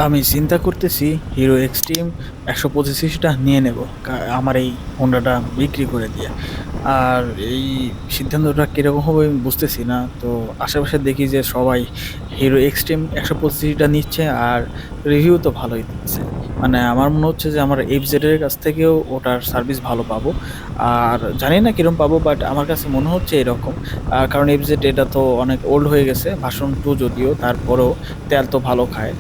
আমি চিন্তা করতেছি হিরো এক্সট্রিম 125 নিয়ে নেব আমার এই হোন্ডাটা বিক্রি করে দিয়ে। আর এই সিদ্ধান্তটা কীরকম হবে আমি বুঝতেছি না। তো আশেপাশে দেখি যে সবাই হিরো এক্সট্রিম 125 নিচ্ছে, আর রিভিউ তো ভালোই দিচ্ছে। মানে আমার মনে হচ্ছে যে আমার এফজেডের কাছ থেকেও ওটার সার্ভিস ভালো পাবো। আর জানি না কীরকম পাবো, বাট আমার কাছে মনে হচ্ছে এরকম। কারণ এফজেড এটা তো অনেক ওল্ড হয়ে গেছে, ভার্সন 2 যদিও, তারপরেও তেল তো ভালো খায়।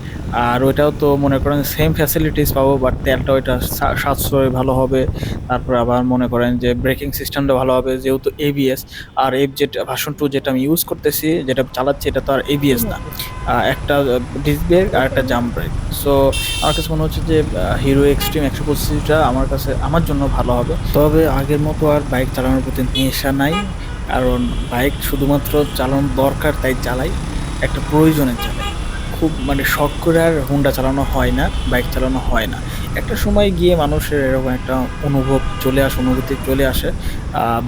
আর ওইটাও তো মনে করেন সেম ফ্যাসিলিটিস পাবো, বাট তেলটা ওইটা সাশ্রয় ভালো হবে। তারপর আবার মনে করেন যে ব্রেকিং সিস্টেমটা ভালো হবে, যেহেতু এবিএস। আর এফজেড ভার্সন 2 যেটা আমি ইউজ করতেছি, যেটা চালাচ্ছি, এটা তো আর এবিএস না। একটা ডিস্ক ব্রেক আর একটা জাম্প ব্রেক। সো আমার কাছে মনে হচ্ছে যে হিরো এক্সট্রিম 125টা আমার কাছে আমার জন্য ভালো হবে। তবে আগের মতো আর বাইক চালানোর প্রতি নেশা নাই। কারণ বাইক শুধুমাত্র চালানো দরকার তাই চালাই, একটা প্রয়োজনে চালাই। খুব মানে শখ করে আর হুন্ডা চালানো হয় না, বাইক চালানো হয় না। একটা সময় গিয়ে মানুষের এরকম একটা অনুভূতি চলে আসে।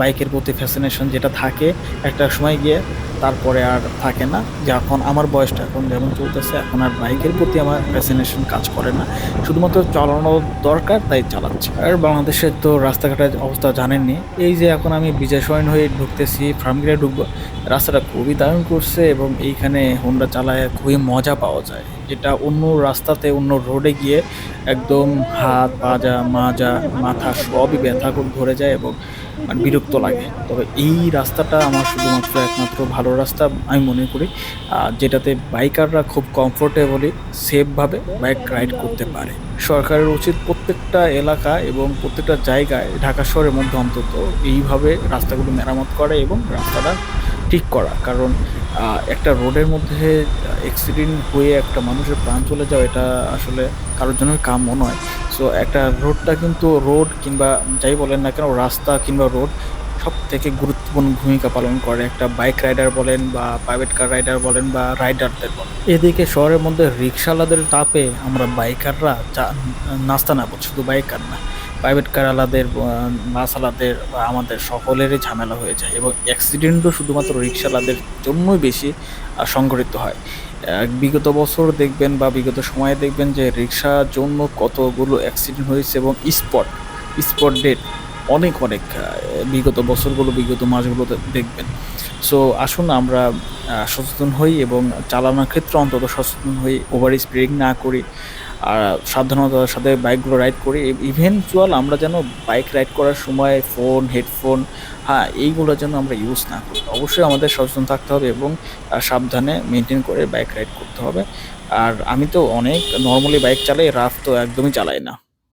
বাইকের প্রতি ফ্যাসিনেশন যেটা থাকে একটা সময় গিয়ে, তারপরে আর থাকে না। যখন আমার বয়সটা এখন যেমন চলতেছে, এখন আর বাইকের প্রতি আমার ফ্যাসিনেশন কাজ করে না। শুধুমাত্র চালানো দরকার তাই চালাচ্ছি। আর বাংলাদেশের তো রাস্তাঘাটের অবস্থা জানেননি। এই যে এখন আমি বিজয় সরণি হয়ে ঢুকতেছি, ফার্মগেটে ঢুকবো, রাস্তাটা খুবই দারুণ করছে এবং এইখানে হোন্ডা চালায় খুবই মজা পাওয়া যায়, যেটা অন্য রাস্তাতে অন্য রোডে গিয়ে একদম হাত মাজা মাজা মাথা সবই ব্যথা করে ধরে যায় এবং মানে বিরক্ত লাগে। তবে এই রাস্তাটা আমার শুধুমাত্র একমাত্র ভালো রাস্তা আমি মনে করি, যেটাতে বাইকাররা খুব কমফোর্টেবলি সেফভাবে বাইক রাইড করতে পারে। সরকারের উচিত প্রত্যেকটা এলাকা এবং প্রত্যেকটা জায়গায়, ঢাকা শহরের মধ্যে অন্তত, এইভাবে রাস্তাগুলো মেরামত করে এবং রাস্তাটা ঠিক করা। কারণ একটা রোডের মধ্যে অ্যাক্সিডেন্ট হয়ে একটা মানুষের প্রাণ চলে যাওয়া, এটা আসলে কারোর জন্য কাম্য নয়। সো একটা রোডটা কিন্তু, রোড কিংবা যাই বলেন না কেন, রাস্তা কিংবা রোড সব থেকে গুরুত্বপূর্ণ ভূমিকা পালন করে একটা বাইক রাইডার বলেন বা প্রাইভেট কার রাইডার বলেন বা রাইডারদের বলেন। এদিকে শহরের মধ্যে রিক্সাওয়ালাদের তাপে আমরা বাইকাররা নাস্তা না বলছি, শুধু বাইকার না, প্রাইভেট কারওয়ালাদের, বাসওয়ালাদের বা আমাদের সকলেরই ঝামেলা হয়ে যায় এবং অ্যাক্সিডেন্টও শুধুমাত্র রিক্সাওয়ালাদের জন্যই বেশি সংঘটিত হয়। বিগত বছর দেখবেন বা বিগত সময়ে দেখবেন যে রিক্সার জন্য কতগুলো অ্যাক্সিডেন্ট হয়েছে এবং স্পট ডেট অনেক অনেক বিগত বছরগুলো, বিগত মাসগুলোতে দেখবেন। সো আসুন আমরা সচেতন হই এবং চালানোর ক্ষেত্রে অন্তত সচেতন হই, ওভার স্পিডিং না করি, আর সাবধানতার সাথে বাইকগুলো রাইড করি। ইভেনচুয়াল আমরা যেন বাইক রাইড করার সময় ফোন, হেডফোন, হ্যাঁ, এইগুলো যেন আমরা ইউজ না করি। অবশ্যই আমাদের সচেতন থাকতে হবে এবং সাবধানে মেনটেন করে বাইক রাইড করতে হবে। আর আমি তো অনেক নর্মালি বাইক চালাই, রাফ তো একদমই চালাই না।